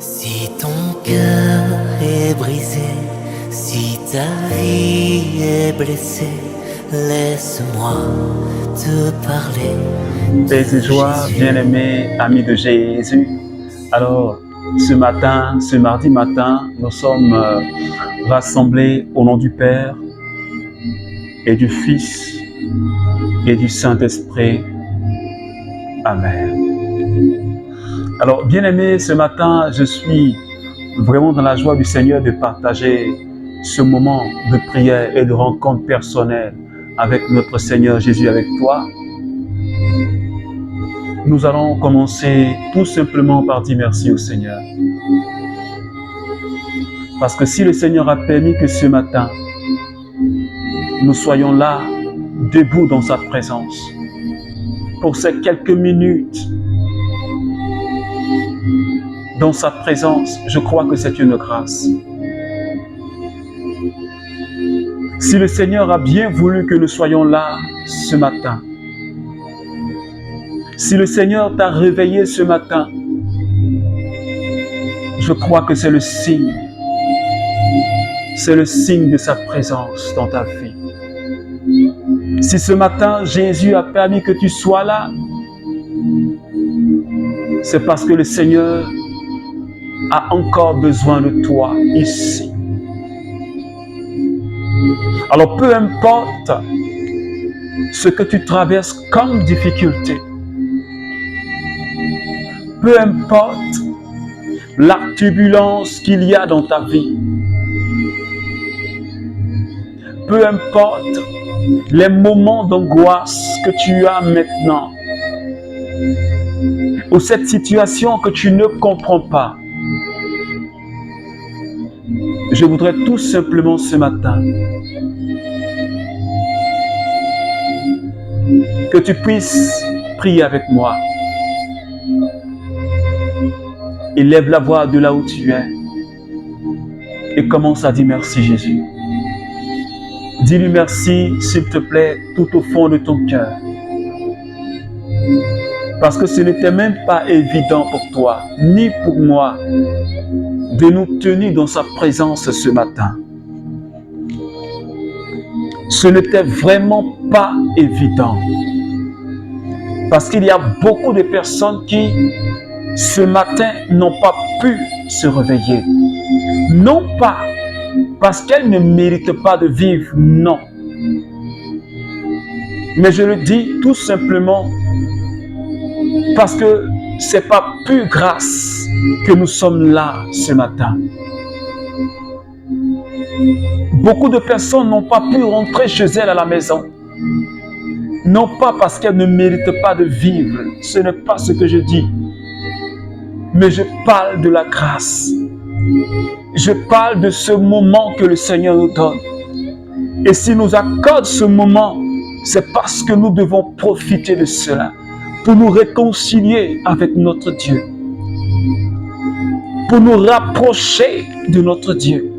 Si ton cœur est brisé, si ta vie est blessée, laisse-moi te parler. Paix et joie, bien-aimés amis de Jésus. Alors, ce matin, ce mardi matin, nous sommes rassemblés au nom du Père et du Fils et du Saint-Esprit. Amen. Alors, bien-aimés, ce matin, je suis vraiment dans la joie du Seigneur de partager ce moment de prière et de rencontre personnelle avec notre Seigneur Jésus, avec toi. Nous allons commencer tout simplement par dire merci au Seigneur. Parce que si le Seigneur a permis que ce matin, nous soyons là, debout dans sa présence, pour ces quelques minutes, dans sa présence, je crois que c'est une grâce. Si le Seigneur a bien voulu que nous soyons là ce matin, si le Seigneur t'a réveillé ce matin, je crois que c'est le signe de sa présence dans ta vie. Si ce matin, Jésus a permis que tu sois là, c'est parce que le Seigneur a encore besoin de toi ici. Alors, peu importe ce que tu traverses comme difficulté, peu importe la turbulence qu'il y a dans ta vie, peu importe les moments d'angoisse que tu as maintenant, ou cette situation que tu ne comprends pas, je voudrais tout simplement ce matin que tu puisses prier avec moi. Élève la voix de là où tu es et commence à dire merci Jésus. Dis-lui merci, s'il te plaît, tout au fond de ton cœur. Parce que ce n'était même pas évident pour toi, ni pour moi, de nous tenir dans sa présence ce matin. Ce n'était vraiment pas évident. Parce qu'il y a beaucoup de personnes qui, ce matin, n'ont pas pu se réveiller. Non pas parce qu'elles ne méritent pas de vivre, non. Mais je le dis tout simplement parce que ce n'est pas plus grâce que nous sommes là ce matin. Beaucoup de personnes n'ont pas pu rentrer chez elles à la maison. Non pas parce qu'elles ne méritent pas de vivre, ce n'est pas ce que je dis. Mais je parle de la grâce. Je parle de ce moment que le Seigneur nous donne. Et s'il nous accorde ce moment, c'est parce que nous devons profiter de cela pour nous réconcilier avec notre Dieu, pour nous rapprocher de notre Dieu.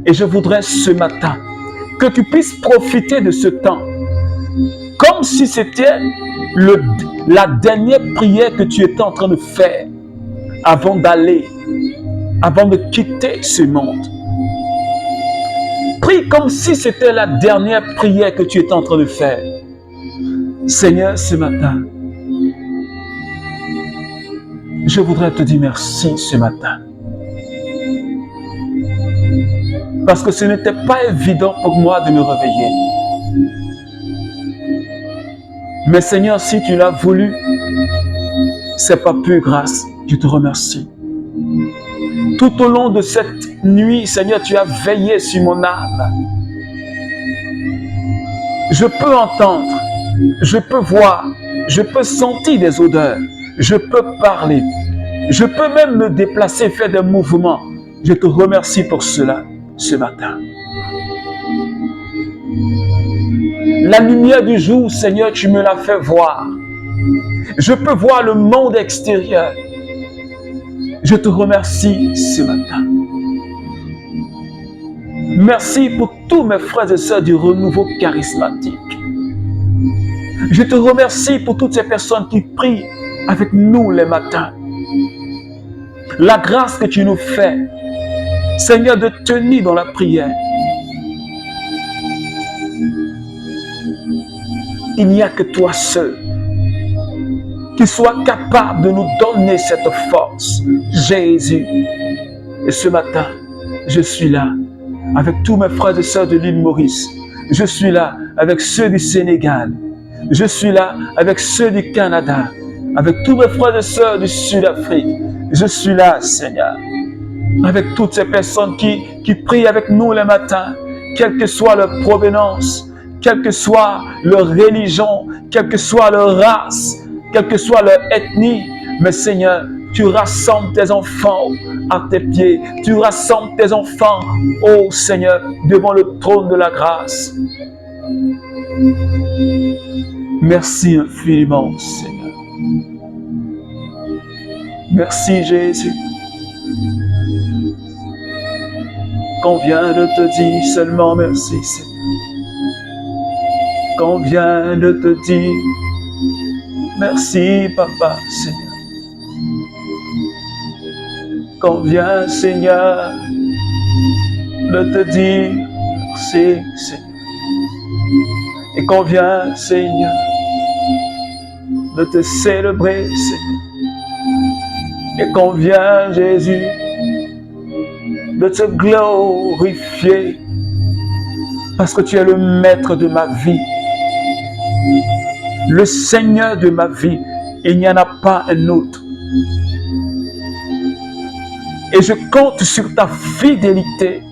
Et je voudrais ce matin que tu puisses profiter de ce temps comme si c'était la dernière prière que tu étais en train de faire avant de quitter ce monde. Prie comme si c'était la dernière prière que tu étais en train de faire. Seigneur, ce matin, je voudrais te dire merci ce matin. Parce que ce n'était pas évident pour moi de me réveiller. Mais Seigneur, si tu l'as voulu, c'est pas plus grâce. Je te remercie. Tout au long de cette nuit, Seigneur, tu as veillé sur mon âme. Je peux entendre, je peux voir, je peux sentir des odeurs, je peux parler, je peux même me déplacer, faire des mouvements. Je te remercie pour cela ce matin. La lumière du jour, Seigneur, tu me l'as fait voir. Je peux voir le monde extérieur. Je te remercie ce matin. Merci pour tous mes frères et sœurs du renouveau charismatique. Je te remercie pour toutes ces personnes qui prient avec nous les matins. La grâce que tu nous fais, Seigneur, de tenir dans la prière. Il n'y a que toi seul qui soit capable de nous donner cette force, Jésus. Et ce matin, je suis là avec tous mes frères et sœurs de l'île Maurice. Je suis là avec ceux du Sénégal. Je suis là avec ceux du Canada, avec tous mes frères et sœurs du Sud-Afrique. Je suis là, Seigneur, avec toutes ces personnes qui prient avec nous les matins, quelle que soit leur provenance, quelle que soit leur religion, quelle que soit leur race, quelle que soit leur ethnie. Mais Seigneur, tu rassembles tes enfants à tes pieds. Tu rassembles tes enfants, ô Seigneur, devant le trône de la grâce. Merci infiniment, Seigneur. Merci, Jésus. Qu'on vient de te dire seulement merci, Seigneur. Qu'on vient de te dire merci, Papa, Seigneur. Qu'on vient, Seigneur, de te dire merci, Seigneur. Et qu'on vient, Seigneur, de te célébrer, Seigneur. Et qu'on vient, Jésus, de te glorifier, parce que tu es le maître de ma vie, le Seigneur de ma vie. Il n'y en a pas un autre. Et je compte sur ta fidélité.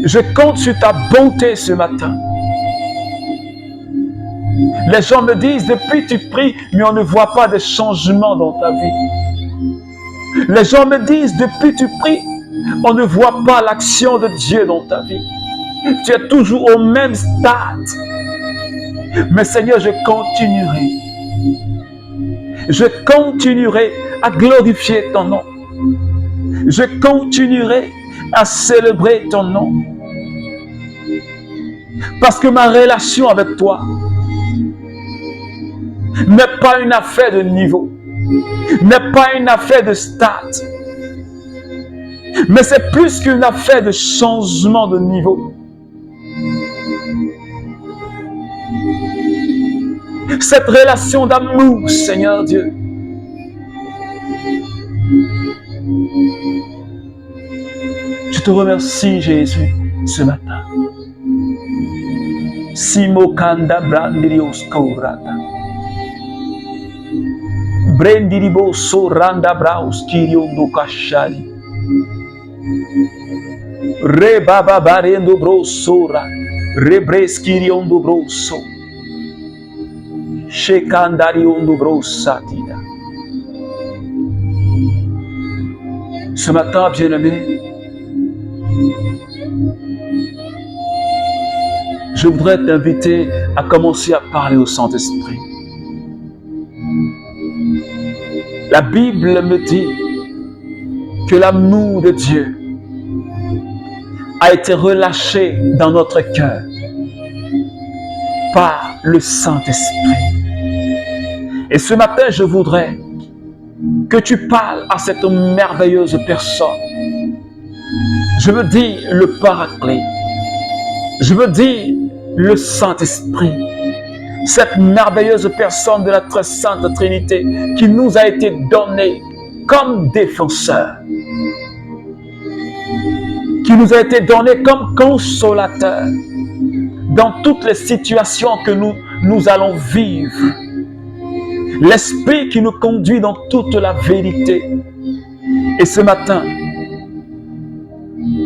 Je compte sur ta bonté ce matin. Les gens me disent, depuis tu pries, mais on ne voit pas de changement dans ta vie. Les gens me disent, depuis tu pries, on ne voit pas l'action de Dieu dans ta vie. Tu es toujours au même stade. Mais Seigneur, je continuerai. Je continuerai à glorifier ton nom. Je continuerai à célébrer ton nom. Parce que ma relation avec toi n'est pas une affaire de niveau, n'est pas une affaire de stade, mais c'est plus qu'une affaire de changement de niveau. Cette relation d'amour, Seigneur Dieu, je te remercie, Jésus, ce matin. Simo kanda brandirios kaurata. Brendiribo soranda braus kiriondo kashali. Re baba barendo brosora. Rebres kiriondo broso. Shekandariondo brosatida. Ce matin, bien-aimé, je voudrais t'inviter à commencer à parler au Saint-Esprit. La Bible me dit que l'amour de Dieu a été relâché dans notre cœur par le Saint-Esprit. Et ce matin, je voudrais que tu parles à cette merveilleuse personne. Je veux dire le Paraclet. Je veux dire le Saint-Esprit. Cette merveilleuse personne de la très sainte Trinité qui nous a été donnée comme défenseur, qui nous a été donnée comme consolateur dans toutes les situations que nous allons vivre. L'Esprit qui nous conduit dans toute la vérité. Et ce matin,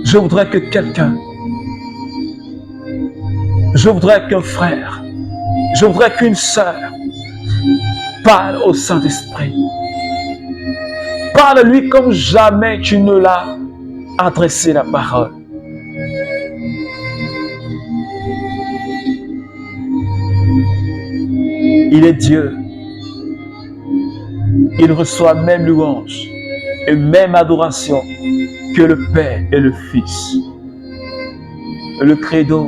je voudrais que quelqu'un, je voudrais qu'un frère, je voudrais qu'une sœur parle au Saint-Esprit. Parle-lui comme jamais tu ne l'as adressé la parole. Il est Dieu. Il reçoit même louange et même adoration que le Père et le Fils. Le credo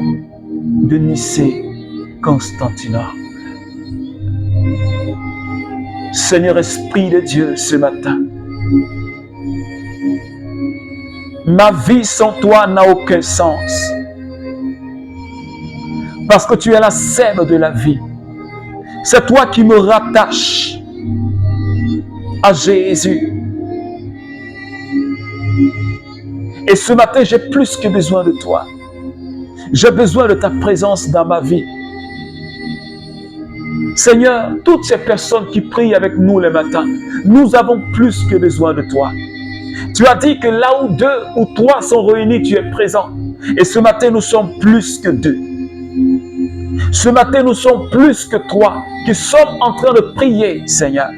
de Nicée, Constantinople. Seigneur Esprit de Dieu, ce matin, ma vie sans toi n'a aucun sens. Parce que tu es la sève de la vie. C'est toi qui me rattache à Jésus. Et ce matin, j'ai plus que besoin de toi. J'ai besoin de ta présence dans ma vie. Seigneur, toutes ces personnes qui prient avec nous le matin, nous avons plus que besoin de toi. Tu as dit que là où 2 ou 3 sont réunis, tu es présent. Et ce matin, nous sommes plus que 2. Ce matin, nous sommes plus que 3 qui sommes en train de prier, Seigneur.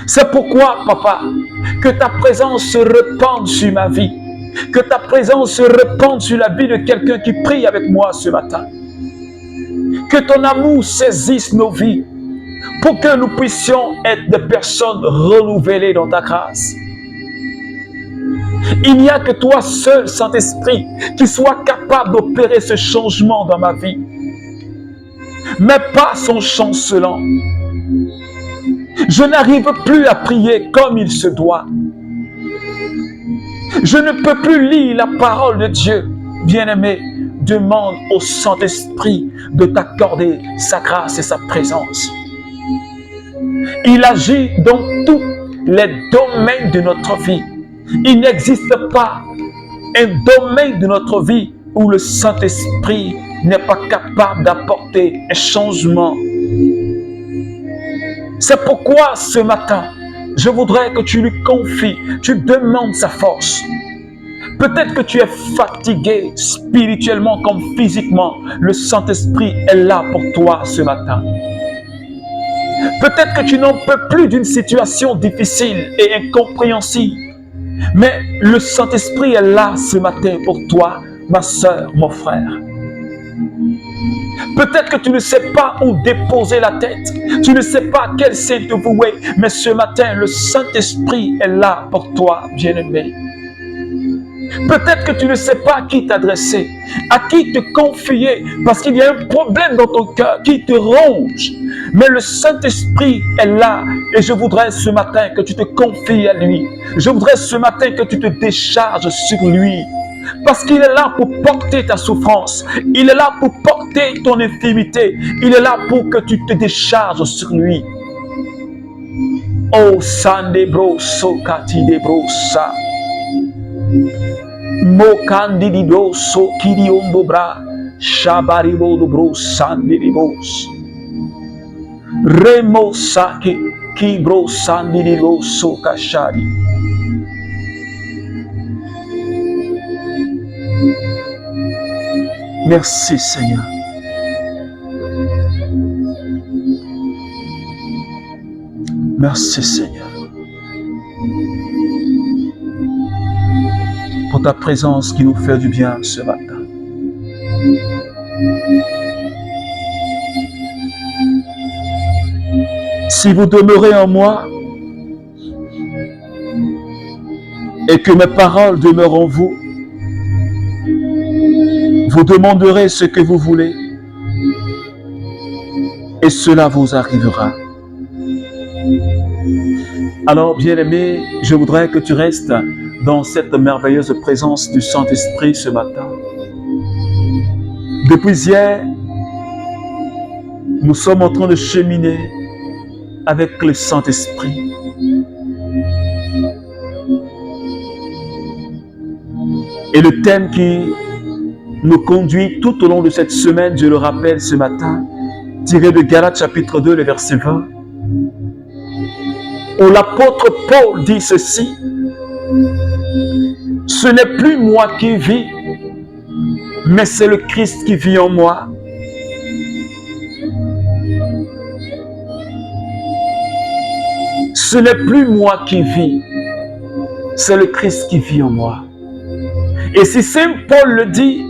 C'est pourquoi, Papa, que ta présence se répande sur ma vie. Que ta présence se répande sur la vie de quelqu'un qui prie avec moi ce matin. Que ton amour saisisse nos vies pour que nous puissions être des personnes renouvelées dans ta grâce. Il n'y a que toi seul, Saint-Esprit, qui soit capable d'opérer ce changement dans ma vie. Mais pas son chancelant. Je n'arrive plus à prier comme il se doit. Je ne peux plus lire la parole de Dieu. Bien-aimé, demande au Saint-Esprit de t'accorder sa grâce et sa présence. Il agit dans tous les domaines de notre vie. Il n'existe pas un domaine de notre vie où le Saint-Esprit n'est pas capable d'apporter un changement. C'est pourquoi ce matin, je voudrais que tu lui confies, tu demandes sa force. Peut-être que tu es fatigué spirituellement comme physiquement. Le Saint-Esprit est là pour toi ce matin. Peut-être que tu n'en peux plus d'une situation difficile et incompréhensible. Mais le Saint-Esprit est là ce matin pour toi, ma soeur, mon frère. Peut-être que tu ne sais pas où déposer la tête. Tu ne sais pas à quel sein te vouer. Mais ce matin, le Saint-Esprit est là pour toi, bien-aimé. Peut-être que tu ne sais pas à qui t'adresser, à qui te confier, parce qu'il y a un problème dans ton cœur qui te ronge. Mais le Saint-Esprit est là et je voudrais ce matin que tu te confies à lui. Je voudrais ce matin que tu te décharges sur lui. Parce qu'il est là pour porter ta souffrance. Il est là pour porter ton infirmité. Il est là pour que tu te décharges sur lui. Oh, Sandebro, Sokati Debrosa. Mokandidibro, Sokiriondobra, Shabaribo Dobro, Sandibros. Remo Saki, Kibro, Sandidibo, Sokashari. Merci Seigneur. Merci Seigneur. Pour ta présence qui nous fait du bien ce matin. Si vous demeurez en moi et que mes paroles demeurent en vous, vous demanderez ce que vous voulez et cela vous arrivera. Alors, bien-aimé, je voudrais que tu restes dans cette merveilleuse présence du Saint-Esprit ce matin. Depuis hier, nous sommes en train de cheminer avec le Saint-Esprit. Et le thème qui nous conduit tout au long de cette semaine, je le rappelle ce matin, tiré de Galates chapitre 2, le verset 20, où l'apôtre Paul dit ceci: ce n'est plus moi qui vis, mais c'est le Christ qui vit en moi. Ce n'est plus moi qui vis, c'est le Christ qui vit en moi. Et si Saint Paul le dit,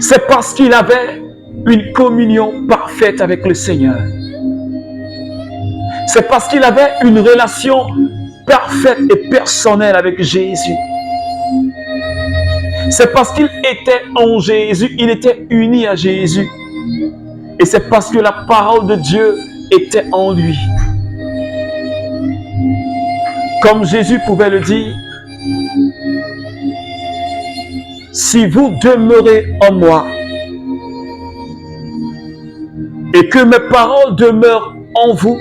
c'est parce qu'il avait une communion parfaite avec le Seigneur. C'est parce qu'il avait une relation parfaite et personnelle avec Jésus. C'est parce qu'il était en Jésus, il était uni à Jésus. Et Et c'est parce que la parole de Dieu était en lui. Comme Jésus pouvait le dire, si vous demeurez en moi et que mes paroles demeurent en vous,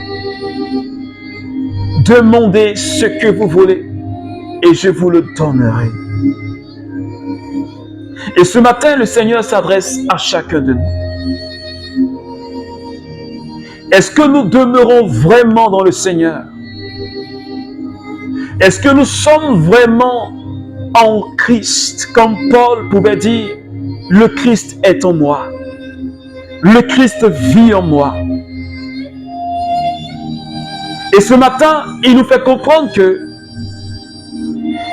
demandez ce que vous voulez et je vous le donnerai. Et ce matin, le Seigneur s'adresse à chacun de nous. Est-ce que nous demeurons vraiment dans le Seigneur? Est-ce que nous sommes vraiment en Christ? Comme Paul pouvait dire, le Christ est en moi. Le Christ vit en moi. Et ce matin, il nous fait comprendre que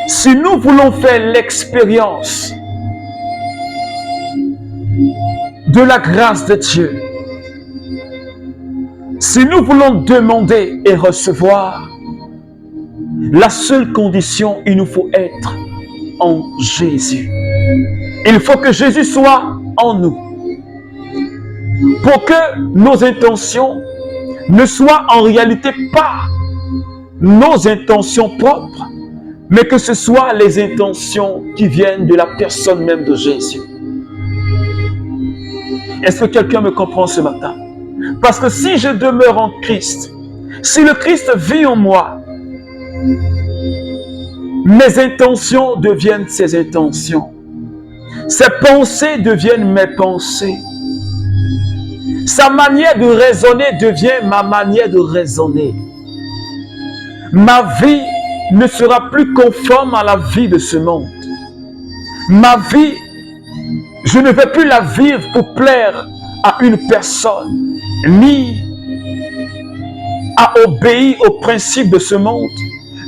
si nous voulons faire l'expérience de la grâce de Dieu, si nous voulons demander et recevoir, la seule condition, il nous faut être en Jésus. Il faut que Jésus soit en nous. Pour que nos intentions ne soient en réalité pas nos intentions propres, mais que ce soit les intentions qui viennent de la personne même de Jésus. Est-ce que quelqu'un me comprend ce matin? Parce que si je demeure en Christ, si le Christ vit en moi, mes intentions deviennent ses intentions. Ses pensées deviennent mes pensées. Sa manière de raisonner devient ma manière de raisonner. Ma vie ne sera plus conforme à la vie de ce monde. Ma vie, je ne vais plus la vivre pour plaire à une personne, ni à obéir aux principes de ce monde,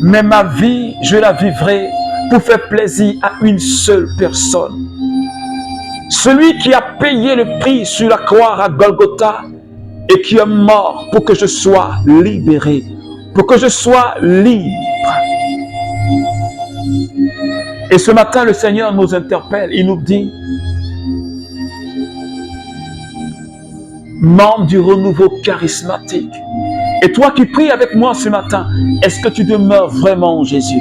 mais ma vie, je la vivrai pour faire plaisir à une seule personne. Celui qui a payé le prix sur la croix à Golgotha et qui est mort pour que je sois libéré, pour que je sois libre. Et ce matin, le Seigneur nous interpelle, il nous dit, membre du renouveau charismatique, et toi qui pries avec moi ce matin, est-ce que tu demeures vraiment en Jésus?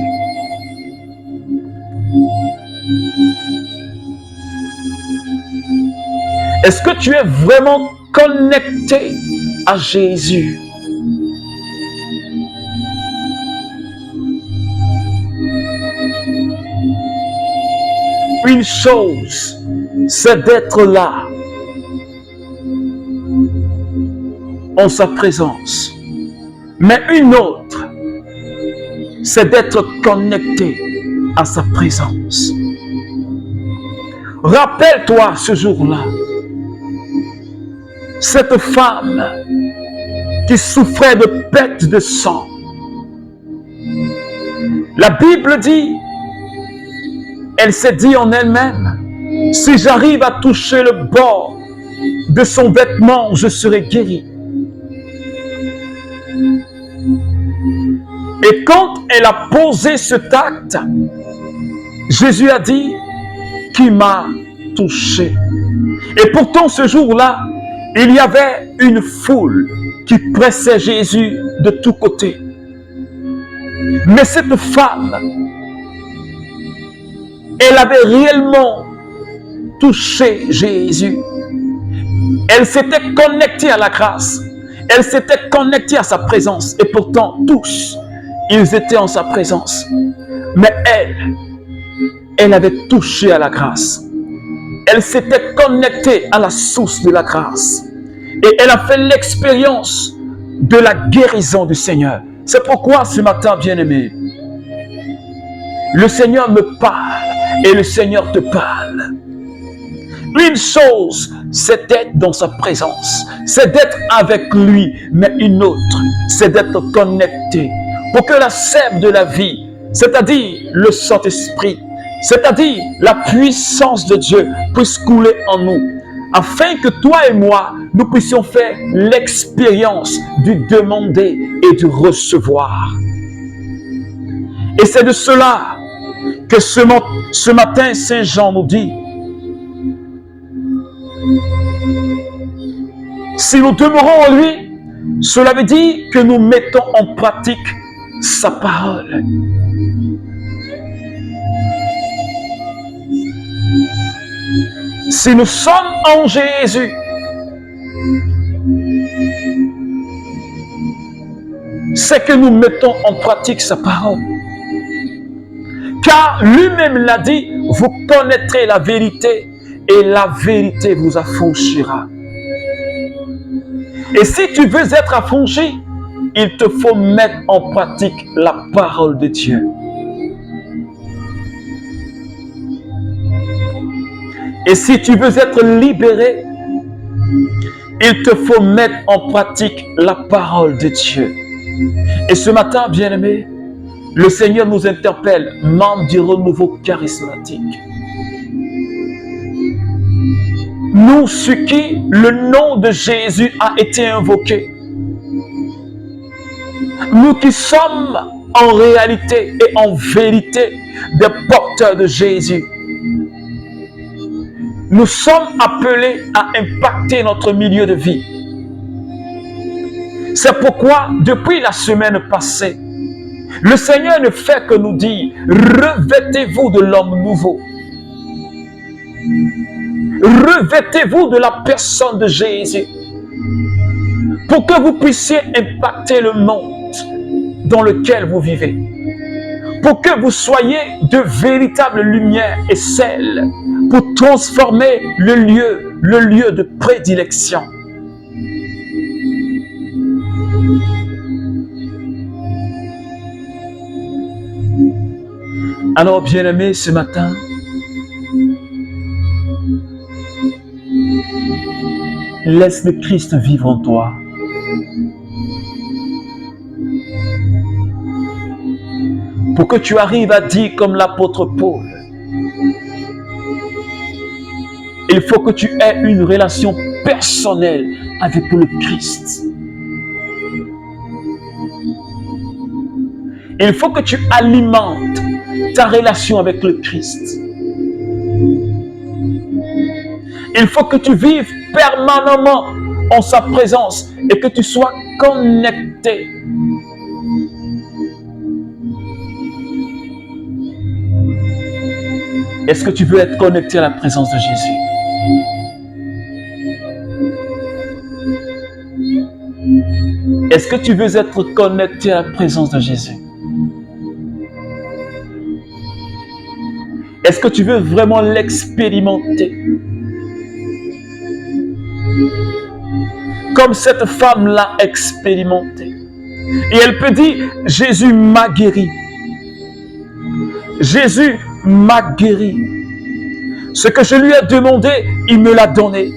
Est-ce que tu es vraiment connecté à Jésus? Une chose, c'est d'être là, en sa présence. Mais une autre, c'est d'être connecté à sa présence. Rappelle-toi ce jour-là, cette femme qui souffrait de perte de sang. La Bible dit, elle s'est dit en elle-même, si j'arrive à toucher le bord de son vêtement, je serai guérie. Et quand elle a posé cet acte, Jésus a dit, qui m'a touché. Et pourtant ce jour-là, il y avait une foule qui pressait Jésus de tous côtés. Mais cette femme, elle avait réellement touché Jésus. Elle s'était connectée à la grâce. Elle s'était connectée à sa présence. Et pourtant, tous, ils étaient en sa présence. Mais elle avait touché à la grâce. Elle s'était connectée à la source de la grâce. Et elle a fait l'expérience de la guérison du Seigneur. C'est pourquoi ce matin, bien-aimé, le Seigneur me parle et le Seigneur te parle. Une chose, c'est d'être dans sa présence, c'est d'être avec lui, mais une autre, c'est d'être connecté pour que la sève de la vie, c'est-à-dire le Saint-Esprit, c'est-à-dire la puissance de Dieu puisse couler en nous, afin que toi et moi, nous puissions faire l'expérience du demander et du recevoir. Et c'est de cela que ce matin, Saint Jean nous dit, Si nous demeurons en lui, cela veut dire que nous mettons en pratique sa parole. Si nous sommes en Jésus, c'est que nous mettons en pratique sa parole. Car lui-même l'a dit, vous connaîtrez la vérité et la vérité vous affranchira. Et si tu veux être affranchi, il te faut mettre en pratique la parole de Dieu. Et si tu veux être libéré, il te faut mettre en pratique la parole de Dieu. Et ce matin, bien-aimés, le Seigneur nous interpelle, membres du renouveau charismatique. Nous, sur qui le nom de Jésus a été invoqué. Nous qui sommes en réalité et en vérité des porteurs de Jésus. Nous sommes appelés à impacter notre milieu de vie. C'est pourquoi, depuis la semaine passée, le Seigneur ne fait que nous dire, revêtez-vous de l'homme nouveau. Revêtez-vous de la personne de Jésus pour que vous puissiez impacter le monde dans lequel vous vivez. Pour que vous soyez de véritables lumières et sel pour transformer le lieu de prédilection. Alors, bien-aimés, ce matin, laisse le Christ vivre en toi. Pour que tu arrives à dire comme l'apôtre Paul, il faut que tu aies une relation personnelle avec le Christ. Il faut que tu alimentes ta relation avec le Christ. Il faut que tu vives permanemment en sa présence et que tu sois connecté. Est-ce que tu veux être connecté à la présence de Jésus? Est-ce que tu veux être connecté à la présence de Jésus? Est-ce que tu veux vraiment l'expérimenter? Comme cette femme l'a expérimenté. Et elle peut dire, Jésus m'a guéri. Jésus m'a guéri. Ce que je lui ai demandé, il me l'a donné.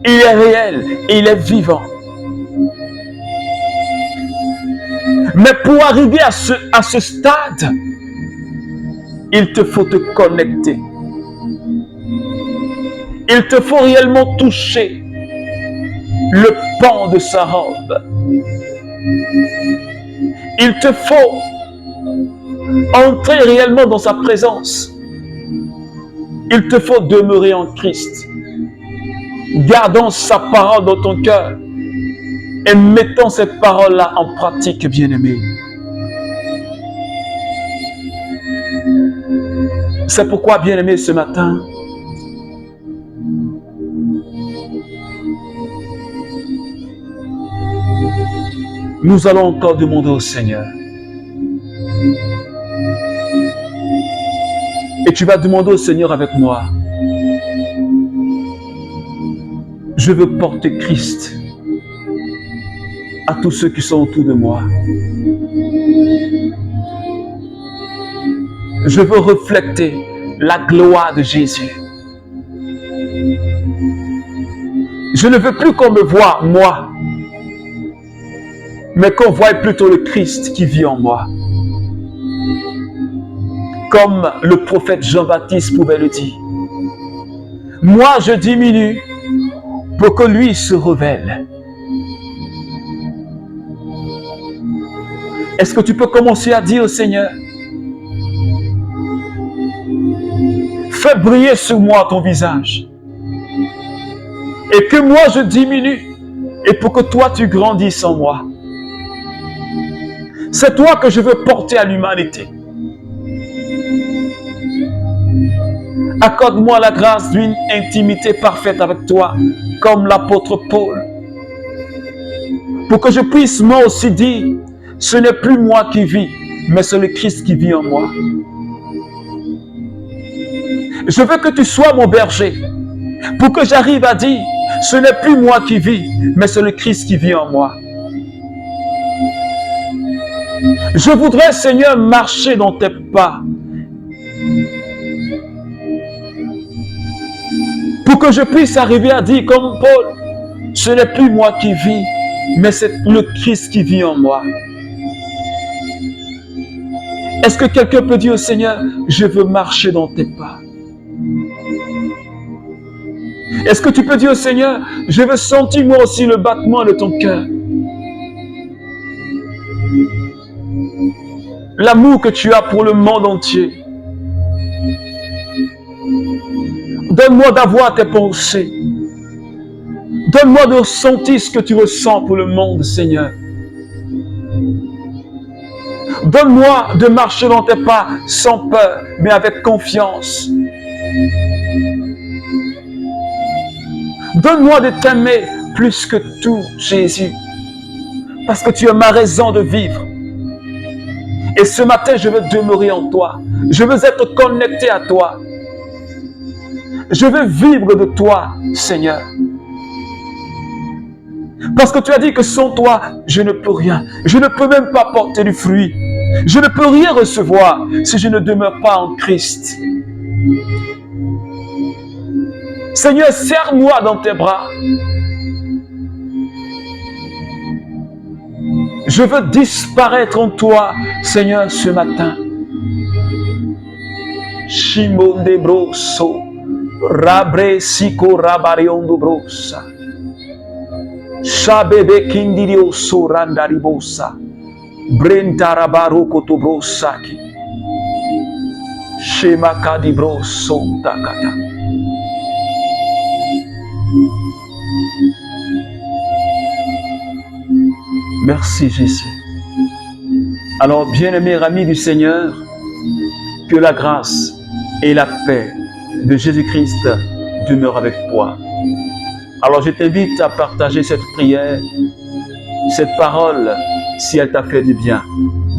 Il est réel et il est vivant. Mais pour arriver à ce stade, il te faut te connecter. Il te faut réellement toucher le pan de sa robe. Il te faut entrer réellement dans sa présence. Il te faut demeurer en Christ, gardant sa parole dans ton cœur et mettant cette parole-là en pratique, bien-aimé. C'est pourquoi, bien-aimé, ce matin, nous allons encore demander au Seigneur. Et tu vas demander au Seigneur avec moi. Je veux porter Christ à tous ceux qui sont autour de moi. Je veux refléter la gloire de Jésus. Je ne veux plus qu'on me voie, moi, mais qu'on voie plutôt le Christ qui vit en moi. Comme le prophète Jean-Baptiste pouvait le dire. Moi, je diminue pour que lui se révèle. Est-ce que tu peux commencer à dire au Seigneur, fais briller sur moi ton visage. et que moi je diminue, et pour que toi tu grandisses en moi. C'est toi que je veux porter à l'humanité. Accorde-moi la grâce d'une intimité parfaite avec toi, comme l'apôtre Paul, pour que je puisse moi aussi dire, ce n'est plus moi qui vis, mais c'est le Christ qui vit en moi. Je veux que tu sois mon berger, pour que j'arrive à dire, ce n'est plus moi qui vis, mais c'est le Christ qui vit en moi. Je voudrais, Seigneur, marcher dans tes pas, pour que je puisse arriver à dire comme Paul, ce n'est plus moi qui vis, mais c'est le Christ qui vit en moi. Est-ce que quelqu'un peut dire au Seigneur, je veux marcher dans tes pas? Est-ce que tu peux dire au Seigneur, je veux sentir moi aussi le battement de ton cœur? L'amour que tu as pour le monde entier. Donne-moi d'avoir tes pensées. Donne-moi de ressentir ce que tu ressens pour le monde, Seigneur. Donne-moi de marcher dans tes pas sans peur, mais avec confiance. Donne-moi de t'aimer plus que tout, Jésus, parce que tu es ma raison de vivre. Et ce matin, je veux demeurer en toi. Je veux être connecté à toi. Je veux vivre de toi, Seigneur. Parce que tu as dit que sans toi, je ne peux rien. Je ne peux même pas porter du fruit. Je ne peux rien recevoir si je ne demeure pas en Christ. Seigneur, serre-moi dans tes bras. Je veux disparaître en toi, Seigneur, ce matin. Shimon de broso, rabre siko rabariondo brosa. Shabebe kindirio sorandaribosa. Brentarabaro kotobrosaki. Shema kadibro sontakata. Merci Jésus. Alors, bien-aimés amis du Seigneur, que la grâce et la paix de Jésus-Christ demeurent avec toi. Alors, je t'invite à partager cette prière, cette parole, si elle t'a fait du bien.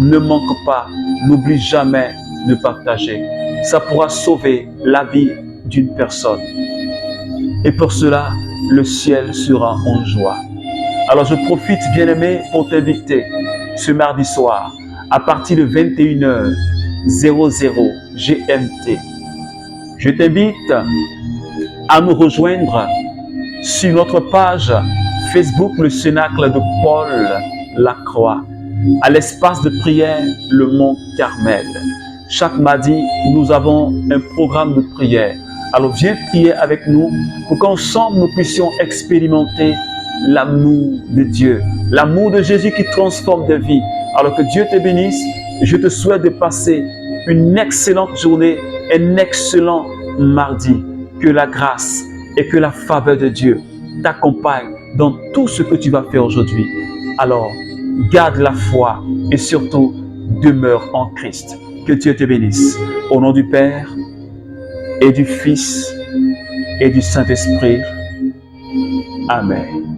Ne manque pas, n'oublie jamais de partager. Ça pourra sauver la vie d'une personne. Et pour cela, le ciel sera en joie. Alors je profite, bien-aimé, pour t'inviter ce mardi soir, à partir de 21h00 GMT. Je t'invite à nous rejoindre sur notre page Facebook, le Cénacle de Paul Lacroix, à l'espace de prière Le Mont Carmel. Chaque mardi, nous avons un programme de prière. Alors viens prier avec nous pour qu'ensemble nous puissions expérimenter l'amour de Dieu, l'amour de Jésus qui transforme des vies. Alors que Dieu te bénisse, je te souhaite de passer une excellente journée, un excellent mardi. Que la grâce et que la faveur de Dieu t'accompagnent dans tout ce que tu vas faire aujourd'hui. Alors, garde la foi et surtout, demeure en Christ. Que Dieu te bénisse. Au nom du Père et du Fils et du Saint-Esprit. Amen.